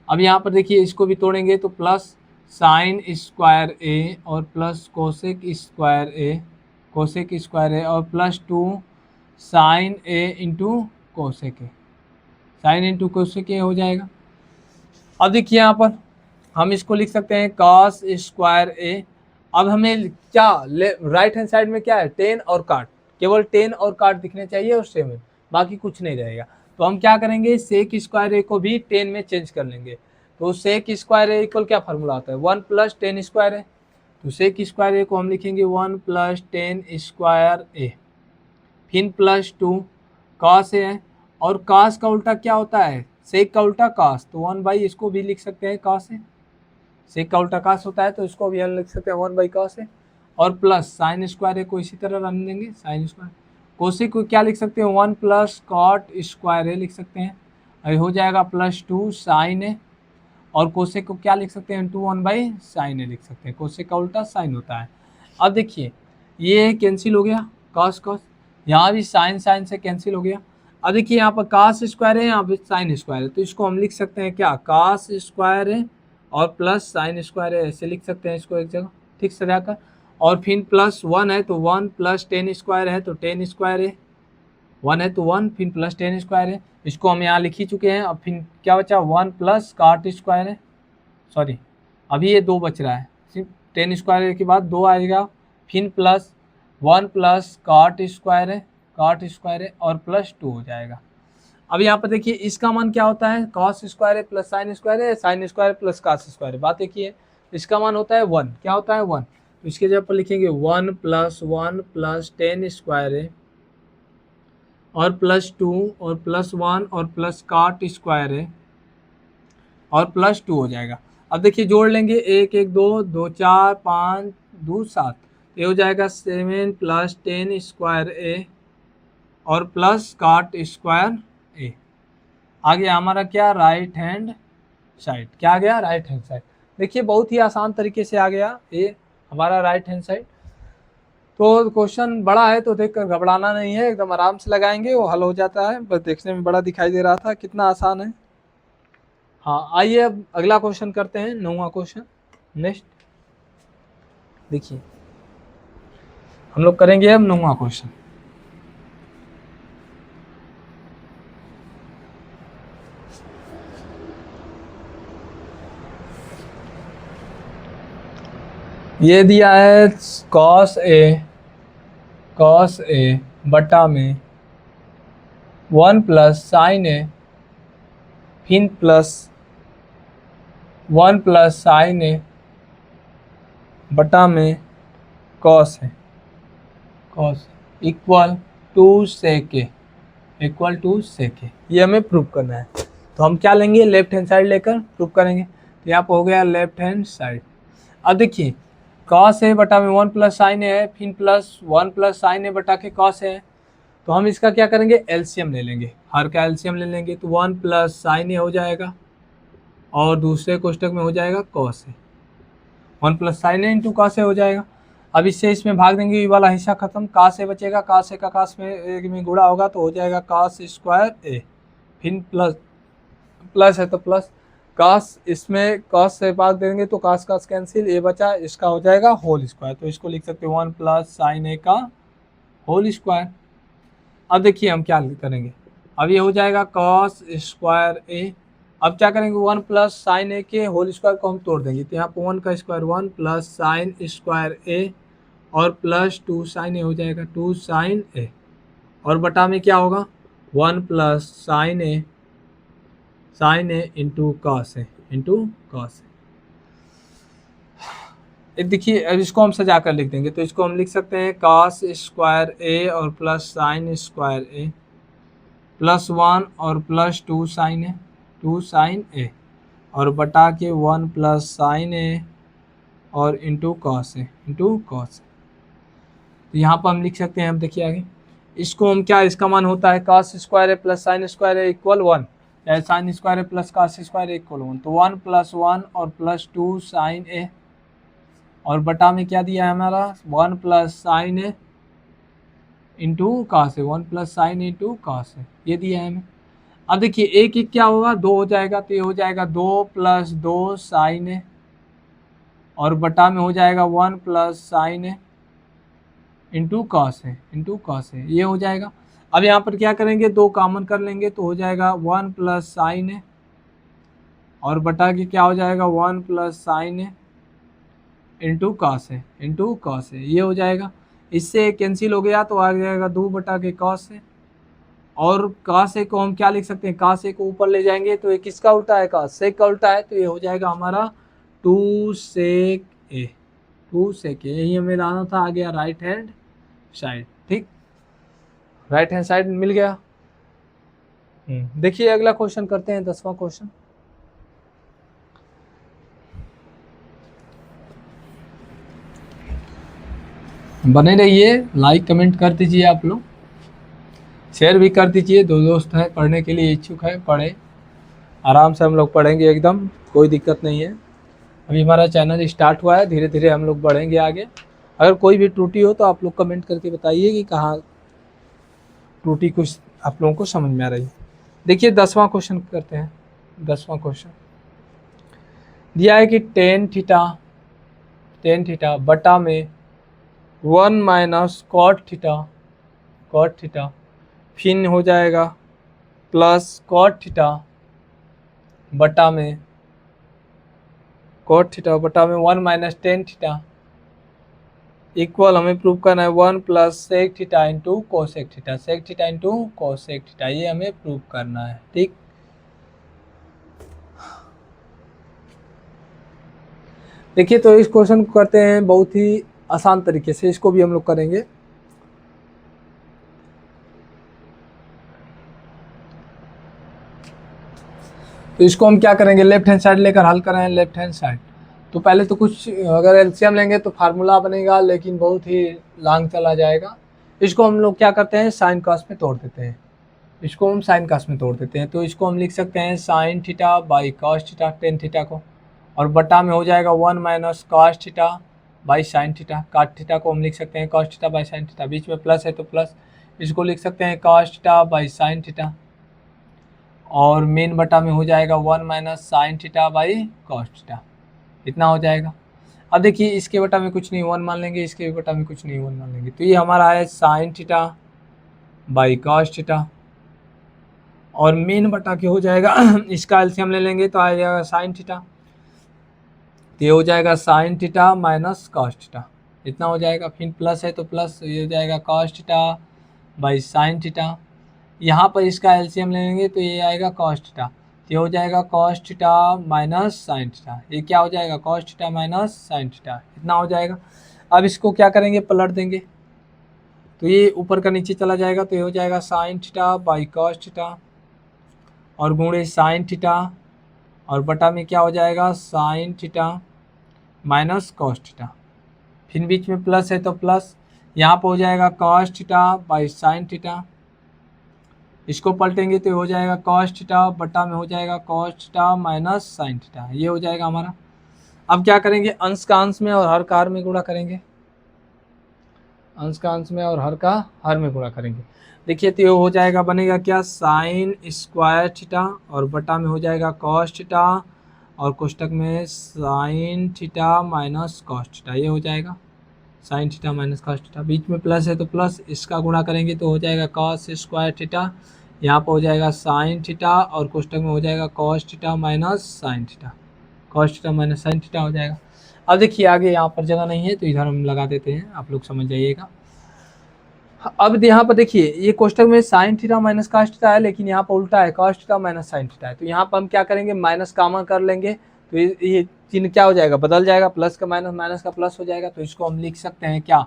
अब यहाँ पर देखिए इसको भी तोड़ेंगे तो प्लस साइन स्क्वायर ए और प्लस कोसेक स्क्वायर ए और plus 2 sine a into cosec a, sine into cosec a हो जाएगा। अब देखिए यहाँ पर हम इसको लिख सकते हैं cos स्क्वायर ए। अब हमें क्या राइट हैंड साइड में क्या है, 10 और काट, केवल 10 और काट दिखने चाहिए और सेम है, बाकी कुछ नहीं रहेगा। तो हम क्या करेंगे, सेक स्क्वायर ए को भी 10 में चेंज कर लेंगे। तो सेक स्क्वायर ए इक्वल क्या फार्मूला होता है, 1 प्लस 10 स्क्वायर है। तो सेक स्क्वायर ए को हम लिखेंगे 1 प्लस 10 स्क्वायर ए, फिर प्लस 2 कॉस ए है, और कॉस का उल्टा क्या होता है, सेक का उल्टा कॉस, तो 1 बाई इसको भी लिख सकते हैं कॉस ए। सेक का उल्टा कॉस होता है तो इसको भी हम लिख सकते हैं 1 बाई कॉस है, और प्लस साइन स्क्वायर है को इसी तरह रन देंगे साइन स्क्वायर। कोसेक को क्या लिख सकते हैं, 1 प्लस कॉट स्क्वायर है लिख सकते हैं, अभी हो जाएगा प्लस 2 साइन है, और कोसेक को क्या लिख सकते हैं, 1 बाई साइन है लिख सकते हैं, कोसेक का उल्टा साइन होता है। अब देखिए ये कैंसिल हो गया, कॉस कॉस, यहाँ भी साइन साइन से कैंसिल हो गया। अब देखिए यहाँ पर कॉस स्क्वायर है, यहाँ पर साइन स्क्वायर है, तो इसको हम लिख सकते हैं क्या, कॉस स्क्वायर है और प्लस साइन स्क्वायर है, ऐसे लिख सकते हैं इसको एक जगह ठीक सजाकर। और फिर प्लस 1 है तो 1 प्लस 10 स्क्वायर है तो 10 स्क्वायर है, 1 है तो 1, फिर प्लस 10 स्क्वायर है, इसको हम यहाँ लिख ही चुके हैं। अब फिर क्या बचा, 1 प्लस काट स्क्वायर है, सॉरी अभी ये 2 बच रहा है, सिर्फ 10 स्क्वायर के बाद 2 आएगा, फिर प्लस 1 प्लस काट स्क्वायर है और प्लस 2 हो जाएगा। अब यहाँ पर देखिए इसका मान क्या होता है, कॉस स्क्वायर है प्लस साइन स्क्वायर है, sine square plus cos square है, बात एक ही है। इसका मान होता है 1, क्या होता है 1, तो इसके जगह पर लिखेंगे 1 प्लस 10 स्क्वायर है और प्लस 2 और प्लस 1 और प्लस काट स्क्वायर है और प्लस 2 हो जाएगा। अब देखिए जोड़ लेंगे, 1 1 2 2 4 5 2 7, ये हो जाएगा 7 प्लस 10 स्क्वायर ए और प्लस काट स्क्वायर ए। आ गया हमारा क्या, राइट हैंड साइड, क्या आ गया, राइट हैंड साइड। देखिए बहुत ही आसान तरीके से आ गया ये हमारा राइट हैंड साइड। तो क्वेश्चन बड़ा है तो देखकर घबराना नहीं है, एकदम आराम से लगाएंगे वो हल हो जाता है, बस देखने में बड़ा दिखाई दे रहा था, कितना आसान है। हाँ आइए अब अगला क्वेश्चन करते हैं, 9वां क्वेश्चन। नेक्स्ट देखिए हम लोग करेंगे अब 9वां क्वेश्चन। ये दिया है cos a बटा में 1 प्लस साइन ए, फिर प्लस 1 प्लस साइन ए बटा में cos है, cos इक्वल टू सेक ए, ये हमें प्रूव करना है। तो हम क्या लेंगे, लेफ्ट हैंड साइड लेकर प्रूव करेंगे। तो यहाँ पर हो गया लेफ्ट हैंड साइड। अब देखिए cos है बटा में 1 प्लस साइन है, फिर प्लस 1 प्लस साइन है बटा के cos है, तो हम इसका क्या करेंगे, एलसीएम ले लेंगे, हर का एलसीएम ले लेंगे, तो 1 प्लस साइन ए हो जाएगा और दूसरे कोष्टक में हो जाएगा cos A, 1 plus sign a into cos A हो जाएगा। अब इससे इसमें भाग देंगे, ये वाला हिस्सा खत्म, कास ए बचेगा, कास ए का कास में एक में गुणा होगा तो हो जाएगा कास स्क्वायर ए, फिर प्लस प्लस है तो प्लस कास, इसमें कास से भाग देंगे तो कास कास कैंसिल, ए बचा, इसका हो जाएगा होल स्क्वायर, तो इसको लिख सकते हैं 1 प्लस साइन ए का होल स्क्वायर। अब देखिए हम क्या करेंगे, अब ये हो जाएगा कॉस स्क्वायर ए, अब क्या करेंगे 1 प्लस साइन ए के होल स्क्वायर को हम तोड़ देंगे, तो यहाँ पर 1 का स्क्वायर 1 प्लस साइन स्क्वायर ए और प्लस 2 साइन ए हो जाएगा 2 साइन ए, और बटा में क्या होगा 1 plus sign a into cos A into cos A. देखिए अब इसको हम सजा कर लिख देंगे, तो इसको हम लिख सकते हैं कॉस स्क्वायर ए और प्लस साइन स्क्वायर ए प्लस 1 और प्लस 2 साइन ए और बटा के 1 प्लस साइन ए और इंटू कॉस ए। तो यहाँ पर हम लिख सकते हैं, अब देखिए आगे इसको हम क्या, इसका मान होता है कॉस स्क्वायर ए प्लस साइन स्क्वायर ए इक्वल 1, या साइन स्क्वायर ए प्लस कॉस स्क्वायर ए इक्वल 1, तो 1 प्लस 1 और प्लस 2 साइन ए और बटा में क्या दिया है हमारा 1 plus sign a into cos A, 1 plus sign a into cos A, ये दिया है हमें। अब देखिए एक एक क्या होगा 2 हो जाएगा, तो ये हो जाएगा 2 प्लस 2 साइन ए और बटा में हो जाएगा 1 plus sign a into cos A ये हो जाएगा। अब यहाँ पर क्या करेंगे 2 कॉमन कर लेंगे तो हो जाएगा 1 प्लस साइन ए और बटा के क्या हो जाएगा 1 plus sign a into cos A ये हो जाएगा। इससे कैंसिल हो गया तो आ जाएगा 2 बटा के कॉस ए, और कॉस ए को हम क्या लिख सकते हैं, कॉस ए को ऊपर ले जाएंगे तो ये किसका उल्टा है, कॉस सेक का उल्टा है, तो ये हो जाएगा हमारा 2 सेक ए यही हमें लाना था, आ गया राइट हैंड साइड। ठीक, राइट हैंड साइड मिल गया। देखिए अगला क्वेश्चन करते हैं, 10वां क्वेश्चन। बने रहिए, लाइक कमेंट कर दीजिए, आप लोग शेयर भी कर दीजिए, 2 दोस्त हैं पढ़ने के लिए इच्छुक है, पढ़े आराम से, हम लोग पढ़ेंगे एकदम, कोई दिक्कत नहीं है। अभी हमारा चैनल स्टार्ट हुआ है, धीरे धीरे हम लोग बढ़ेंगे आगे। अगर कोई भी त्रुटि हो तो आप लोग कमेंट करके बताइए कि कहाँ त्रुटि कुछ आप लोगों को समझ में आ रही है। देखिए 10वां क्वेश्चन करते हैं। 10वां क्वेश्चन दिया है कि टेन थीटा बटा में 1 माइनस कॉट थीटा फिर हो जाएगा प्लस कॉट थीटा बटा में 1 माइनस टेन थीटा इक्वल, हमें प्रूव करना है 1 plus sec theta into cosec theta, ये हमें प्रूव करना है। ठीक, देखिए तो इस क्वेश्चन को करते हैं बहुत ही आसान तरीके से, इसको भी हम लोग करेंगे। तो इसको हम क्या करेंगे, लेफ्ट हैंड साइड लेकर हल करें, लेफ्ट हैंड साइड। तो पहले तो कुछ अगर एलसीएम लेंगे तो फार्मूला बनेगा, लेकिन बहुत ही लॉन्ग चला जाएगा। इसको हम लोग क्या करते हैं, साइन कॉस में तोड़ देते हैं, तो इसको हम लिख सकते हैं sine theta by cos theta, tan theta को, और बटा में हो जाएगा 1 minus cos theta by sine theta, cot theta को हम लिख सकते हैं cos theta by sine theta, बीच में प्लस है तो प्लस, इसको लिख सकते हैं cos theta by sine theta, और मेन बटा में हो जाएगा 1 minus sine theta by cos theta, इतना हो जाएगा। अब देखिए इसके बटा में कुछ नहीं 1 मान लेंगे, इसके बटा में कुछ नहीं 1 मान लेंगे, तो ये हमारा है sine theta by cos theta, और मेन बटा के हो जाएगा इसका एलसीएम ले लेंगे तो आ जाएगा साइन थीटा, तो ये हो जाएगा sine theta minus cos theta, इतना हो जाएगा। फिर प्लस है तो प्लस, ये हो जाएगा cos theta by sine theta, यहाँ पर इसका एलसीएम लेंगे तो ये आएगा कॉस थीटा, ये हो जाएगा cos theta minus sine theta, ये क्या हो जाएगा cos theta minus sine theta, इतना हो जाएगा। अब इसको क्या करेंगे, पलट देंगे, तो ये ऊपर का नीचे चला जाएगा, तो ये हो जाएगा sine theta by cos theta और गुणे साइन थीटा, और बटा में क्या हो जाएगा sine theta minus cos theta, फिर बीच में प्लस है तो प्लस, यहाँ पर हो जाएगा cos theta by sine theta इसको पलटेंगे तो हो जाएगा कॉस थीटा बटा में हो जाएगा cos theta minus sine theta, ये हो जाएगा हमारा। अब क्या करेंगे, अंश का अंश में और हर का हर में गुणा करेंगे, अंश का अंश में और हर का हर में गुणा करेंगे। देखिए तो ये हो जाएगा, बनेगा क्या, साइन स्क्वायर थीटा और बटा में हो जाएगा कॉस थीटा और कोष्टक में sine theta minus cos theta, ये हो जाएगा sine theta minus cos theta, बीच में प्लस है तो प्लस, इसका गुणा करेंगे तो हो जाएगा कॉस स्क्वायर थीटा, यहाँ पर हो जाएगा साइन थीटा और कोष्टक में हो जाएगा cos theta minus sine theta, cos theta minus sine theta हो जाएगा। अब देखिए आगे यहाँ पर जगह नहीं है तो इधर हम लगा देते हैं, आप लोग समझ जाइएगा। अब यहाँ पर देखिए ये कोष्टक में sine theta minus cos theta है, लेकिन यहाँ पर उल्टा है, cos theta minus sine theta है, तो यहाँ पर हम क्या करेंगे, माइनस कॉमन कर लेंगे तो ये चिन्ह क्या हो जाएगा, बदल जाएगा, प्लस का माइनस माइनस का प्लस हो जाएगा, तो इसको हम लिख सकते हैं क्या,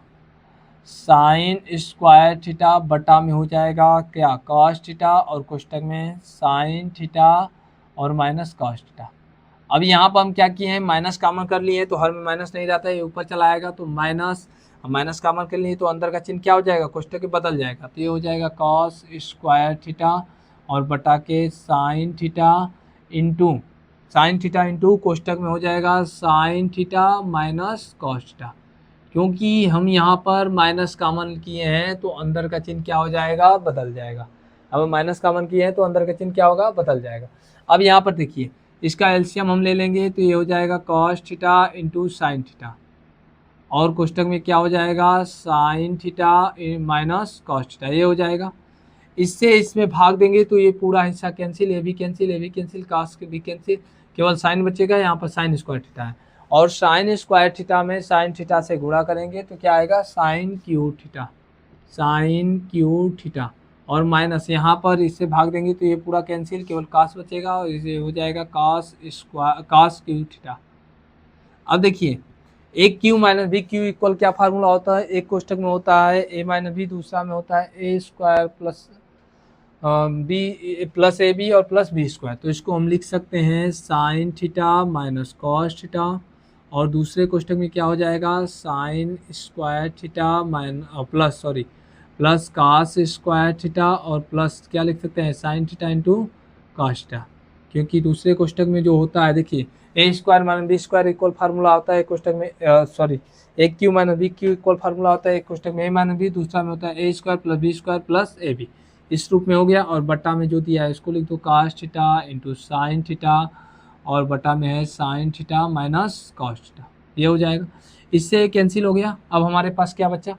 साइन स्क्वायर थीटा बटा में हो जाएगा क्या कॉस थीटा और कोष्टक में साइन थीटा और माइनस कॉस थीटा। अब यहाँ पर हम क्या किए हैं, माइनस कॉमन कर लिए हैं तो हर में माइनस नहीं रहता है, ये ऊपर चला आएगा तो माइनस, माइनस कॉमन कर लिए तो अंदर का चिन्ह क्या हो जाएगा, कोष्टक के बदल जाएगा, तो ये हो जाएगा कॉस स्क्वायर थीटा और बटा के sine theta into sine theta into कोष्टक में हो जाएगा sine theta minus cos theta. क्योंकि हम यहाँ पर माइनस कॉमन किए हैं तो अंदर का चिन्ह क्या हो जाएगा, बदल जाएगा। अब माइनस कॉमन किए हैं तो अंदर का चिन्ह क्या होगा, बदल जाएगा। अब यहाँ पर देखिए इसका एलसीएम हम ले लेंगे तो ये हो जाएगा cos theta into sine theta और कोष्टक में क्या हो जाएगा, sine theta minus cos theta, ये हो जाएगा। इससे इसमें भाग देंगे तो ये पूरा हिस्सा कैंसिल, ये भी कैंसिल, ये भी कैंसिल, कास भी कैंसिल, केवल साइन बचेगा, यहाँ पर साइन स्क्वायर थीटा है और साइन स्क्वायर थीटा में साइन थीटा से गुणा करेंगे तो क्या आएगा, sine cube theta, sine cube theta और माइनस यहाँ पर इससे भाग देंगे तो ये पूरा कैंसिल, केवल कास बचेगा और इसे हो जाएगा cos square cos cube theta. अब देखिए a cube minus b cube equal क्या फार्मूला होता है, एक कोष्टक में होता है ए माइनस बी, दूसरा में होता है A square plus B plus A B और प्लस बी स्क्वायर, तो इसको हम लिख सकते हैं sine theta minus cos theta और दूसरे कोष्टक में क्या हो जाएगा, sine square theta plus cos square theta और प्लस क्या लिख सकते हैं, sine theta into cos theta. क्योंकि दूसरे कोष्टक में जो होता है देखिए A square minus B square equal formula होता है एक कोष्टक में, a cube minus b cube equal formula होता है एक कोष्टक में ए माइनस बी, दूसरा में होता है A square plus B square plus A B, इस रूप में हो गया। और बटा में जो दिया है इसको लिख दो cos theta into sine theta और बटा में है sine theta minus cos theta, ये हो जाएगा। इससे कैंसिल हो गया। अब हमारे पास क्या बचा,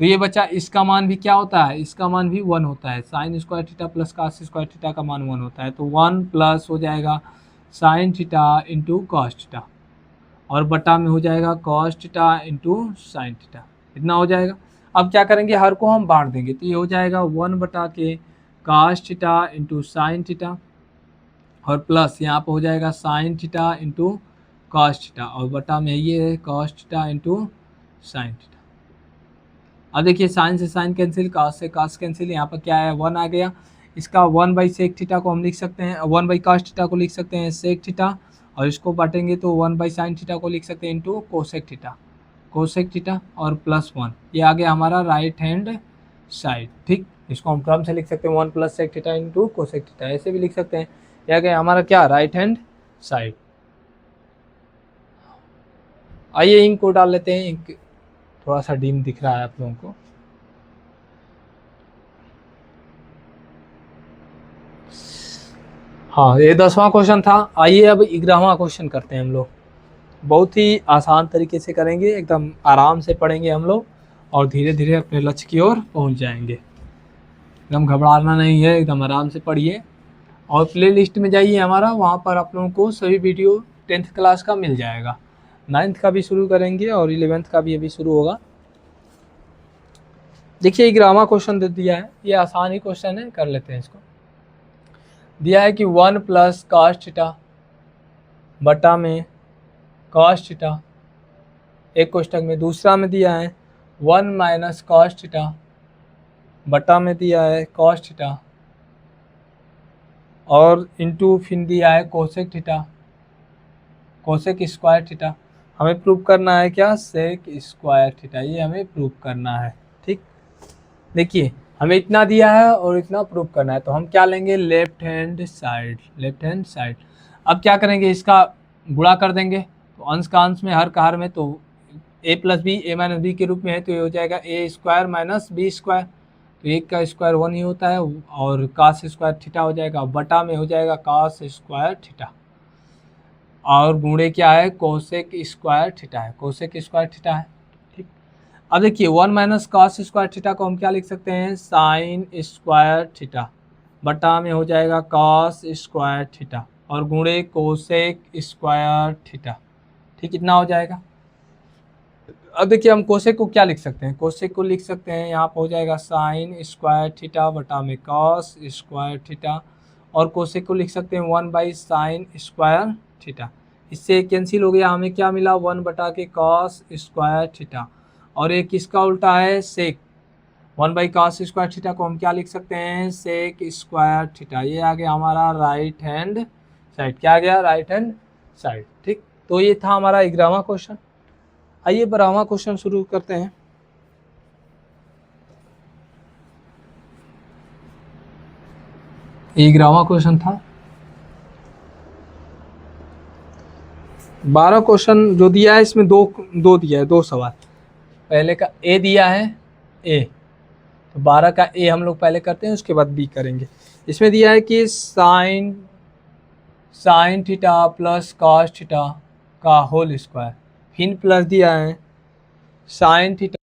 तो ये बचा, इसका मान भी क्या होता है, इसका मान भी 1 होता है, sine square theta plus cos square theta का मान 1 होता है, तो 1 प्लस हो जाएगा sine theta into cos theta और बटा में हो जाएगा cos theta into sine theta, इतना हो जाएगा। अब क्या करेंगे, हर को हम बांट देंगे तो ये हो जाएगा 1 बटा के cos theta into sine theta और प्लस यहाँ पर हो जाएगा sine theta into cos theta और बटा में ये है cos theta into sine theta. अब देखिए साइन से साइन कैंसिल, कास से कास कैंसिल, यहाँ पर क्या है 1 आ गया। इसका 1 बाई सेक थीटा को हम लिख सकते हैं, 1 बाई कास थीटा को लिख सकते हैं सेक थीटा और इसको बांटेंगे तो 1 बाई साइन थीटा को लिख सकते हैं into cosec theta, cosec theta और प्लस 1, ये आ गया हमारा राइट हैंड साइड। ठीक, इसको हम क्रम से लिख सकते हैं 1 plus sec theta into cosec theta, ऐसे भी लिख सकते हैं। ये आ गया हमारा क्या, राइट हैंड साइड। आइए इंक को डाल लेते हैं, इंक थोड़ा सा डीम दिख रहा है आप लोगों को। हाँ ये 10वां क्वेश्चन था। आइए अब 11वां क्वेश्चन करते हैं हम लोग। बहुत ही आसान तरीके से करेंगे, एकदम आराम से पढ़ेंगे हम लोग और धीरे धीरे अपने लक्ष्य की ओर पहुंच जाएंगे। एकदम घबराना नहीं है, एकदम आराम से पढ़िए और प्ले लिस्ट में जाइए हमारा, वहाँ पर आप लोगों को सभी वीडियो 10th क्लास का मिल जाएगा। 9th का भी शुरू करेंगे और 11th का भी अभी शुरू होगा। देखिए 11वां क्वेश्चन दे दिया है, ये आसान ही क्वेश्चन है, कर लेते हैं इसको। दिया है कि 1 प्लस कॉस थीटा बटा में कॉस थीटा एक कोष्टक में, दूसरा में दिया है 1 माइनस कॉस थीटा बटा में दिया है कॉस थीटा और इंटू फिर दिया है cosec theta, cosec square theta. हमें प्रूव करना है क्या, सेक स्क्वायर थीटा, ये हमें प्रूव करना है। ठीक, देखिए हमें इतना दिया है और इतना प्रूव करना है, तो हम क्या लेंगे, left hand side, left hand side. अब क्या करेंगे, इसका गुणा कर देंगे, तो अंश का अंश में हर का हर में, तो ए plus b a minus b के रूप में है, तो ये हो जाएगा ए स्क्वायर माइनस बी स्क्वायर, तो एक का स्क्वायर 1 ही होता है, और कास स्क्वायर थीटा हो जाएगा, बटा में हो जाएगा कास स्क्वायर थीटा, और गुणे क्या है, कोसेक स्क्वायर थीटा है, कोसेक स्क्वायर थीटा है। ठीक, अब देखिए 1 माइनस कॉस स्क्वायर थीटा को हम क्या लिख सकते हैं, साइन स्क्वायर थीटा, बटा में हो जाएगा कॉस स्क्वायर थीटा, और गुणे कोसेक स्क्वायर थीटा। ठीक, इतना हो जाएगा। अब देखिए हम कोसेक को क्या लिख सकते हैं, कोसेक को लिख सकते हैं, यहाँ पर हो जाएगा साइन स्क्वायर थीटा बटा में कॉस स्क्वायर थीटा, और कोसेक को लिख सकते हैं 1 बाई साइन स्क्वायर थीटा। इससे कैंसिल हो गया, हमें क्या मिला, 1 बटा के कॉस स्क्वायर थीटा, और एक किसका उल्टा है, सेक, 1 बाई कॉस स्क्वायर थीटा को हम क्या लिख सकते हैं, सेक स्क्वायर थीटा। ये आ गया हमारा राइट हैंड साइड, क्या आ गया, राइट हैंड साइड। ठीक, तो ये था हमारा 11वां क्वेश्चन। आइए 12वां क्वेश्चन शुरू करते हैं। ये 11वां क्वेश्चन था। 12 क्वेश्चन जो दिया है इसमें दो दिया है, 2 सवाल। पहले का ए दिया है, ए, तो 12 का ए हम लोग पहले करते हैं, उसके बाद बी करेंगे। इसमें दिया है कि sine theta plus cos theta का होल स्क्वायर, फिर प्लस दिया है साइन थीटा